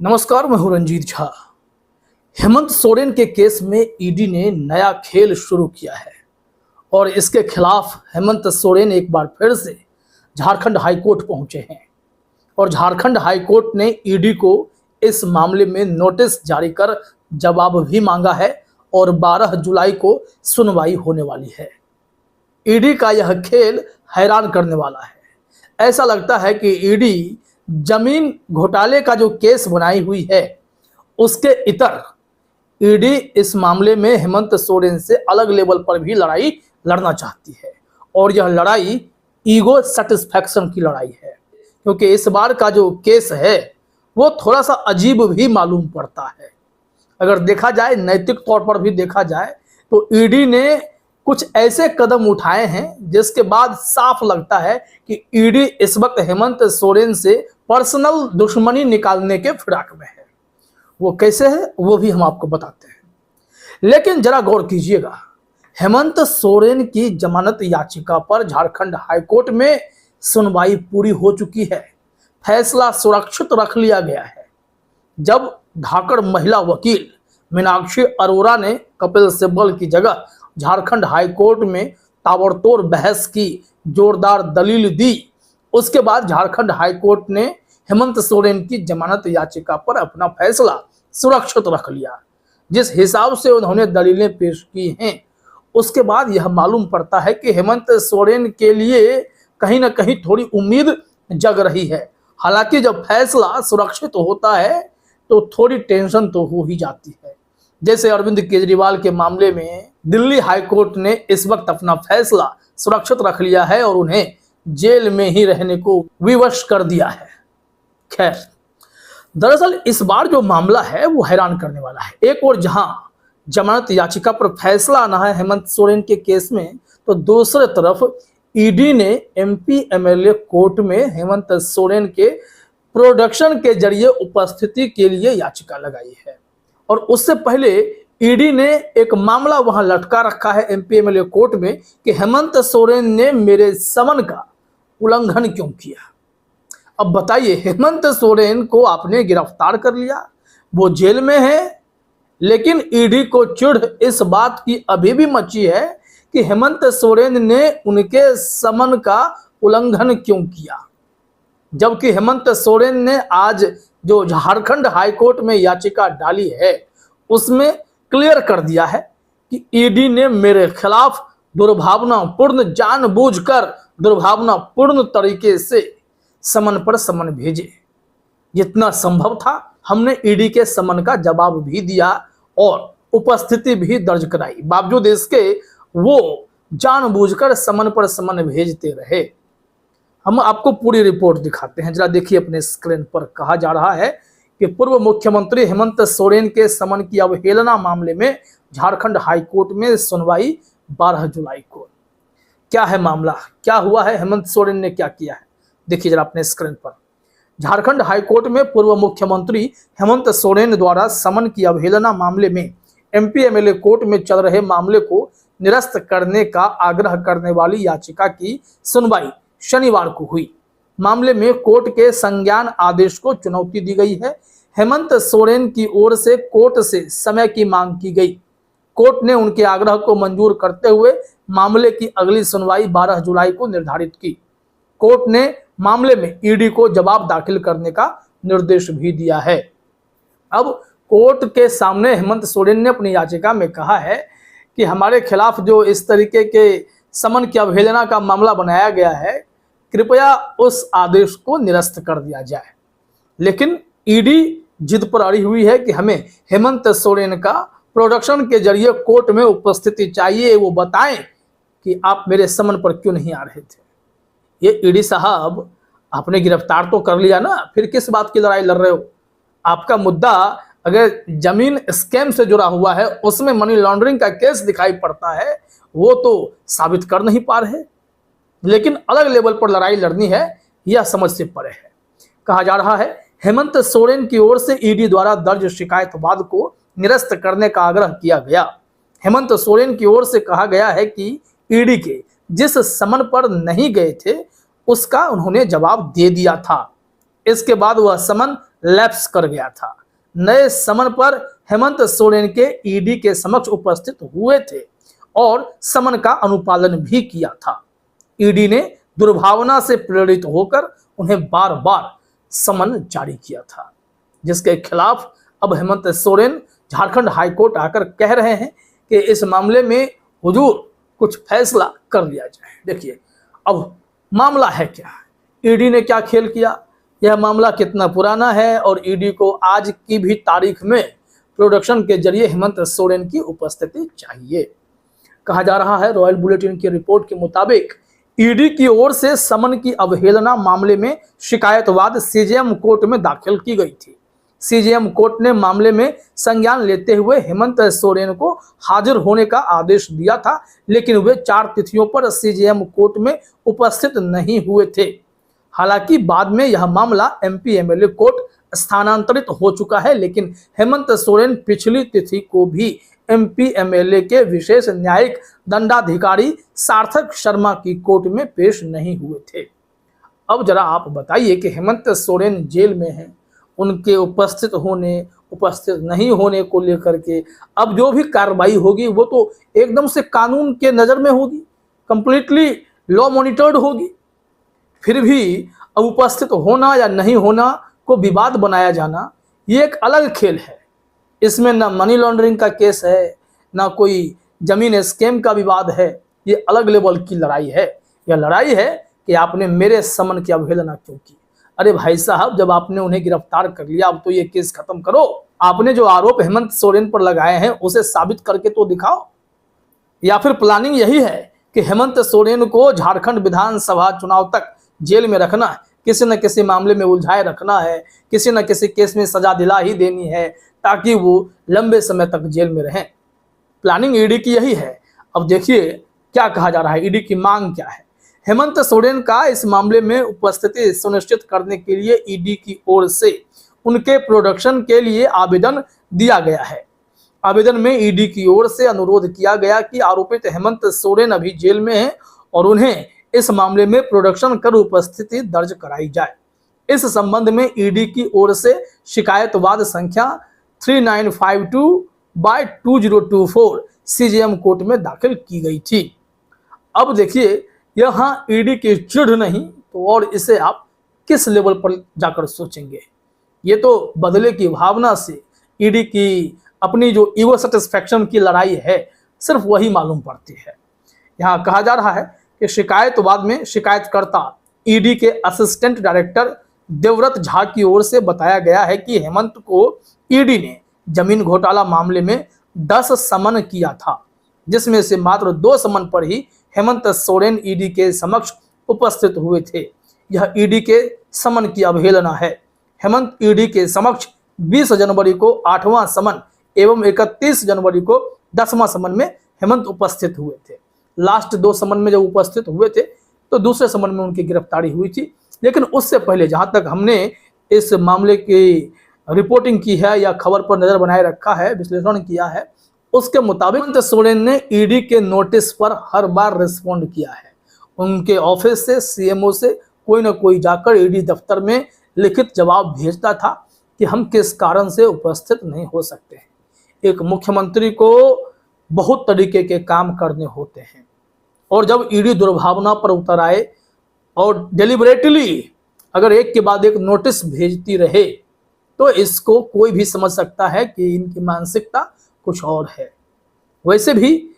नमस्कार, मैं हूं रंजीत झा। हेमंत सोरेन के केस में ईडी ने नया खेल शुरू किया है और इसके खिलाफ हेमंत सोरेन एक बार फिर से झारखंड हाईकोर्ट पहुंचे हैं और झारखंड हाईकोर्ट ने ईडी को इस मामले में नोटिस जारी कर जवाब भी मांगा है और 12 जुलाई को सुनवाई होने वाली है। ईडी का यह खेल हैरान करने वाला है। ऐसा लगता है कि ईडी जमीन घोटाले का जो केस बनाई हुई है उसके इतर ईडी इस मामले में हेमंत सोरेन से अलग लेवल पर भी लड़ाई लड़ना चाहती है और यह लड़ाई ईगो सेटिस्फैक्शन की लड़ाई है, क्योंकि इस बार का जो केस है वो थोड़ा सा अजीब भी मालूम पड़ता है। अगर देखा जाए, नैतिक तौर पर भी देखा जाए तो ईडी ने कुछ ऐसे कदम उठाए हैं जिसके बाद साफ लगता है कि ईडी इस वक्त हेमंत सोरेन से पर्सनल दुश्मनी निकालने के फिराक में है। वो कैसे है वो भी हम आपको बताते हैं, लेकिन जरा गौर कीजिएगा। हेमंत सोरेन की जमानत याचिका पर झारखंड हाईकोर्ट में सुनवाई पूरी हो चुकी है। फैसला सुरक्षित रख लिया गया है। जब धाकड़ महिला वकील मीनाक्षी अरोरा ने कपिल सिब्बल की जगह झारखंड हाईकोर्ट में ताबड़तोड़ बहस की, जोरदार दलील दी, उसके बाद झारखंड हाईकोर्ट ने हेमंत सोरेन की जमानत याचिका पर अपना फैसला सुरक्षित रख लिया। जिस हिसाब से उन्होंने दलीलें पेश की हैं, उसके बाद यह मालूम पड़ता है कि हेमंत सोरेन के लिए कहीं ना कहीं थोड़ी उम्मीद जग रही है। हालांकि जब फैसला सुरक्षित होता है तो थोड़ी टेंशन तो हो ही जाती है। जैसे अरविंद केजरीवाल के मामले में दिल्ली हाईकोर्ट ने इस वक्त अपना फैसला सुरक्षित रख लिया है और उन्हें जेल में ही रहने को विवश कर दिया है। खैर, दरअसल इस बार जो मामला है वो हैरान करने वाला है। एक और जहां जमानत याचिका पर फैसला आना है हेमंत सोरेन के केस में, तो दूसरी तरफ ईडी ने एमपी एमएलए कोर्ट में हेमंत सोरेन के प्रोडक्शन के जरिए उपस्थिति के लिए याचिका लगाई है। और उससे पहले ईडी ने एक मामला वहां लटका रखा है एमपी एमएलए कोर्ट में कि हेमंत सोरेन ने मेरे समन का उल्लंघन क्यों किया। अब बताइए, हेमंत सोरेन को आपने गिरफ्तार कर लिया, वो जेल में है, लेकिन ईडी को चिढ़ इस बात की अभी भी मची है कि हेमंत सोरेन ने उनके समन का उल्लंघन क्यों किया। जबकि हेमंत सोरेन ने आज जो झारखंड हाईकोर्ट में याचिका डाली है उसमें क्लियर कर दिया है कि ईडी ने मेरे खिलाफ दुर्भावनापूर्ण, जानबूझकर दुर्भावनापूर्ण तरीके से समन पर समन भेजे। जितना संभव था हमने ईडी के समन का जवाब भी दिया और उपस्थिति भी दर्ज कराई। बावजूद इसके वो जानबूझकर समन पर समन भेजते रहे। हम आपको पूरी रिपोर्ट दिखाते हैं, जरा देखिए अपने स्क्रीन पर। कहा जा रहा है कि पूर्व मुख्यमंत्री हेमंत सोरेन के समन की अवहेलना मामले में झारखंड हाईकोर्ट में सुनवाई 12 जुलाई को। क्या है मामला, क्या हुआ है, हेमंत सोरेन ने क्या किया है, देखिए जरा अपने स्क्रीन पर। झारखंड हाईकोर्ट में पूर्व मुख्यमंत्री हेमंत सोरेन द्वारा समन की अवहेलना मामले में एमपी एमएलए कोर्ट में चल रहे मामले को निरस्त करने का आग्रह करने वाली याचिका की सुनवाई शनिवार को हुई। मामले में कोर्ट के संज्ञान आदेश को चुनौती दी गई है। हेमंत सोरेन की ओर से कोर्ट से समय की मांग की गई। कोर्ट ने उनके आग्रह को मंजूर करते हुए मामले की अगली सुनवाई 12 जुलाई को निर्धारित की। कोर्ट ने मामले में ईडी को जवाब दाखिल करने का निर्देश भी दिया है। अब कोर्ट के सामने हेमंत सोरेन ने अपनी याचिका में कहा है कि हमारे खिलाफ जो इस तरीके के समन की अवहेलना का मामला बनाया गया है, कृपया उस आदेश को निरस्त कर दिया जाए। लेकिन ईडी जिद पर अड़ी हुई है कि हमें हेमंत सोरेन का प्रोडक्शन के जरिए कोर्ट में उपस्थिति चाहिए। वो बताएं कि आप मेरे समन पर क्यों नहीं आ रहे थे। ये ईडी साहब, आपने गिरफ्तार तो कर लिया ना, फिर किस बात की लड़ाई लड़ रहे हो। आपका मुद्दा अगर जमीन स्कैम से जुड़ा हुआ है, उसमें मनी लॉन्ड्रिंग का केस दिखाई पड़ता है, वो तो साबित कर नहीं पा रहे। लेकिन अलग लेवल पर लड़ाई लड़नी है, यह समझ से परे है। कहा जा रहा है हेमंत सोरेन की ओर से ईडी द्वारा दर्ज शिकायतवाद को निरस्त करने का आग्रह किया गया। हेमंत सोरेन की ओर से कहा गया है कि ईडी के जिस समन पर नहीं गए थे उसका उन्होंने जवाब दे दिया था। इसके बाद वह समन लैप्स कर गया था। नए समन पर हेमंत सोरेन के ईडी के समक्ष उपस्थित हुए थे और समन का अनुपालन भी किया था। ईडी ने दुर्भावना से प्रेरित होकर उन्हें बार बार समन जारी किया था, जिसके खिलाफ अब हेमंत सोरेन झारखंड हाईकोर्ट आकर कह रहे हैं कि इस मामले में हुजूर कुछ फैसला कर लिया जाए। देखिए अब मामला है क्या, ईडी ने क्या खेल किया, यह मामला कितना पुराना है और ईडी को आज की भी तारीख में प्रोडक्शन के जरिए हेमंत सोरेन की उपस्थिति चाहिए। कहा जा रहा है, रॉयल बुलेटिन की रिपोर्ट के मुताबिक ईडी की ओर से समन की अवहेलना मामले में शिकायतवाद सीजेएम कोर्ट में दाखिल की गई थी। सीजेएम कोर्ट ने मामले में संज्ञान लेते हुए हेमंत सोरेन को हाजिर होने का आदेश दिया था, लेकिन वे 4 तिथियों पर सीजेएम कोर्ट में उपस्थित नहीं हुए थे। हालांकि बाद में यह मामला एमपी एमएलए कोर्ट स्थानांतरित हो चुका है, लेकिन हेमंत सोरेन पिछली तिथि को भी एमपी एमएलए के विशेष न्यायिक दंडाधिकारी सार्थक शर्मा की कोर्ट में पेश नहीं हुए थे। अब जरा आप बताइए कि हेमंत सोरेन जेल में हैं, उनके उपस्थित होने उपस्थित नहीं होने को लेकर के अब जो भी कार्रवाई होगी वो तो एकदम से कानून के नज़र में होगी, कंप्लीटली लॉ मॉनिटर्ड होगी। फिर भी अब उपस्थित होना या नहीं होना को विवाद बनाया जाना ये एक अलग खेल है। इसमें ना मनी लॉन्ड्रिंग का केस है, ना कोई जमीन स्कैम का विवाद है, ये अलग लेवल की लड़ाई है। यह लड़ाई है कि आपने मेरे समन की अवहेलना क्यों की। अरे भाई साहब, जब आपने उन्हें गिरफ्तार कर लिया अब तो ये केस खत्म करो। आपने जो आरोप हेमंत सोरेन पर लगाए हैं उसे साबित करके तो दिखाओ। या फिर प्लानिंग यही है कि हेमंत सोरेन को झारखंड विधानसभा चुनाव तक जेल में रखना है, किसी न किसी मामले में उलझाए रखना है, किसी न किसी केस में सजा दिला ही देनी है ताकि वो लंबे समय तक जेल में रहें। प्लानिंग ईडी की यही है। अब देखिए क्या कहा जा रहा है, ईडी की मांग क्या है। हेमंत सोरेन का इस मामले में उपस्थिति सुनिश्चित करने के लिए ईडी की ओर से उनके प्रोडक्शन के लिए आवेदन दिया गया है। आवेदन में ईडी की ओर से अनुरोध किया गया कि आरोपित हेमंत सोरेन अभी जेल में हैं और उन्हें इस मामले में प्रोडक्शन कर उपस्थिति दर्ज कराई जाए। इस संबंध में ईडी की ओर से शिकायतवाद संख्या 3952/2024 सीजेएम कोर्ट में दाखिल की गई थी। अब देखिए यहाँ ईडी की चिढ़ नहीं तो और इसे आप किस लेवल पर जाकर सोचेंगे। ये तो बदले की भावना से ईडी की अपनी जो ईगो सेटिस्फैक्शन की लड़ाई है सिर्फ वही मालूम पड़ती है। यहाँ कहा जा रहा है कि शिकायतवाद में शिकायतकर्ता ईडी के असिस्टेंट डायरेक्टर देवव्रत झा की ओर से बताया गया है कि हेमंत को ईडी ने जमीन घोटाला मामले में 10 समन किया था, जिसमें से मात्र 2 समन पर ही हेमंत सोरेन ईडी के समक्ष उपस्थित हुए थे। यह ईडी के समन की अवहेलना है। हेमंत ईडी के समक्ष 20 जनवरी को 8वां समन एवं 31 जनवरी को 10वां समन में हेमंत उपस्थित हुए थे। लास्ट 2 समन में जब उपस्थित हुए थे तो दूसरे समन में उनकी गिरफ्तारी हुई थी। लेकिन उससे पहले जहां तक हमने इस मामले की रिपोर्टिंग की है या खबर पर नजर बनाए रखा है, विश्लेषण किया है, उसके मुताबिक हेमंत सोरेन ने ईडी के नोटिस पर हर बार रिस्पॉन्ड किया है। उनके ऑफिस से सीएमओ से कोई ना कोई जाकर ईडी दफ्तर में लिखित जवाब भेजता था कि हम किस कारण से उपस्थित नहीं हो सकते हैं। एक मुख्यमंत्री को बहुत तरीके के काम करने होते हैं और जब ईडी दुर्भावना पर उतर आए और डेलिबरेटली अगर एक के बाद एक नोटिस भेजती रहे तो इसको कोई भी समझ सकता है कि इनकी मानसिकता कुछ और है। वैसे भी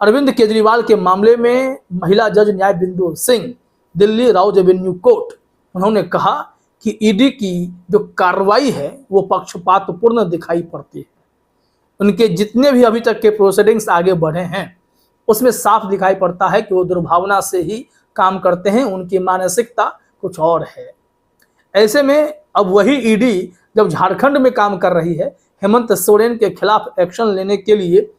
अरविंद केजरीवाल के मामले में महिला जज न्यायबिंदु सिंह, दिल्ली राउज एवेन्यू कोर्ट, उन्होंने कहा कि ईडी की जो कार्रवाई है वो पक्षपातपूर्ण दिखाई पड़ती है। उनके जितने भी अभी तक के प्रोसीडिंग्स आगे बढ़े हैं उसमें साफ दिखाई पड़ता है कि वो दुर्भावना से ही काम करते हैं, उनकी मानसिकता कुछ और है। ऐसे में अब वही ईडी जब झारखंड में काम कर रही है, हेमंत सोरेन के खिलाफ एक्शन लेने के लिए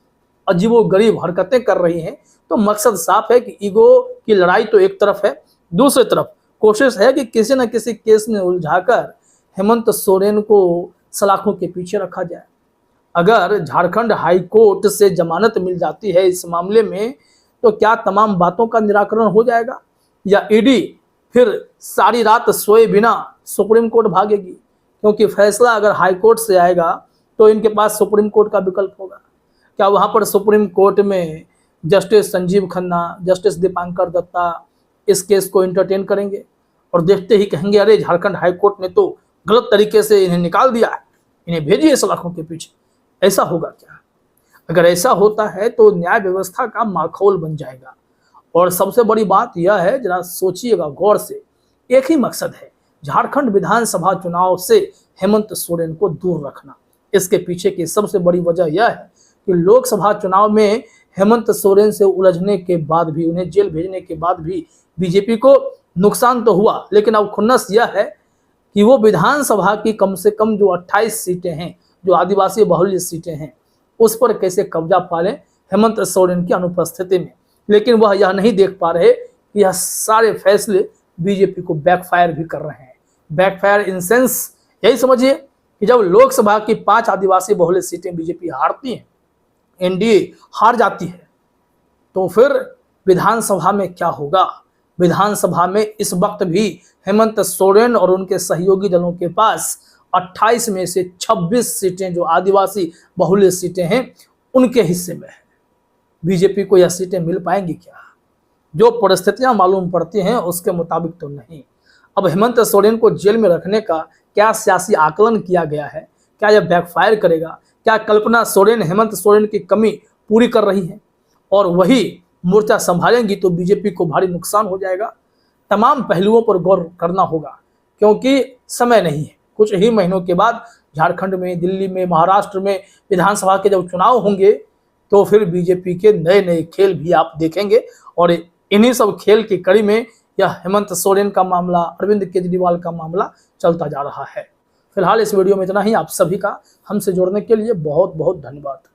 अजीबोगरीब हरकतें कर रही हैं, तो मकसद साफ है कि ईगो की लड़ाई तो एक तरफ है, दूसरी तरफ कोशिश है कि किसी न किसी केस में उलझाकर हेमंत सोरेन को सलाखों के पीछे रखा जाए। अगर झारखंड हाई कोर्ट से जमानत मिल जाती है इस मामले में तो क्या तमाम बातों का निराकरण हो जाएगा या ईडी फिर सारी रात सोए बिना सुप्रीम कोर्ट भागेगी? क्योंकि फैसला अगर हाई कोर्ट से आएगा तो इनके पास सुप्रीम कोर्ट का विकल्प होगा। क्या वहाँ पर सुप्रीम कोर्ट में जस्टिस संजीव खन्ना, जस्टिस दीपांकर दत्ता इस केस को एंटरटेन करेंगे और देखते ही कहेंगे अरे झारखंड हाई कोर्ट ने तो गलत तरीके से इन्हें निकाल दिया है, इन्हें भेजिए सलाखों के पीछे। ऐसा होगा क्या? अगर ऐसा होता है तो न्याय व्यवस्था का माखौल बन जाएगा। और सबसे बड़ी बात यह है, जरा सोचिएगा गौर से, एक ही मकसद है, झारखंड विधानसभा चुनाव से हेमंत सोरेन को दूर रखना। इसके पीछे की सबसे बड़ी वजह यह है कि लोकसभा चुनाव में हेमंत सोरेन से उलझने के बाद भी, उन्हें जेल भेजने के बाद भी बीजेपी को नुकसान तो हुआ, लेकिन अब खुन्नस यह है कि वो विधानसभा की कम से कम जो 28 सीटें हैं, जो आदिवासी बहुल्य सीटें हैं, उस पर कैसे कब्जा पा लें हेमंत सोरेन की अनुपस्थिति में। लेकिन वह यह नहीं देख पा रहे कि यह सारे फैसले बीजेपी को बैकफायर भी कर रहे हैं। बैकफायर इन सेंस यही समझिए कि जब लोकसभा की 5 आदिवासी बहुल्य सीटें बीजेपी हारती हैं, एनडीए हार जाती है, तो फिर विधानसभा में क्या होगा? विधानसभा में इस वक्त भी हेमंत सोरेन और उनके सहयोगी दलों के पास 28 में से 26 सीटें जो आदिवासी बहुल्य सीटें हैं उनके हिस्से में है। बीजेपी को यह सीटें मिल पाएंगी क्या? जो परिस्थितियां मालूम पड़ती हैं उसके मुताबिक तो नहीं। अब हेमंत सोरेन को जेल में रखने का क्या सियासी आकलन किया गया है? क्या यह बैकफायर करेगा? क्या कल्पना सोरेन हेमंत सोरेन की कमी पूरी कर रही है और वही मोर्चा संभालेंगी तो बीजेपी को भारी नुकसान हो जाएगा? तमाम पहलुओं पर गौर करना होगा, क्योंकि समय नहीं है। कुछ ही महीनों के बाद झारखंड में, दिल्ली में, महाराष्ट्र में विधानसभा के जब चुनाव होंगे तो फिर बीजेपी के नए नए खेल भी आप देखेंगे। और इन्हीं सब खेल की कड़ी में यह हेमंत सोरेन का मामला, अरविंद केजरीवाल का मामला चलता जा रहा है। फिलहाल इस वीडियो में इतना ही। आप सभी का हमसे जुड़ने के लिए बहुत बहुत धन्यवाद।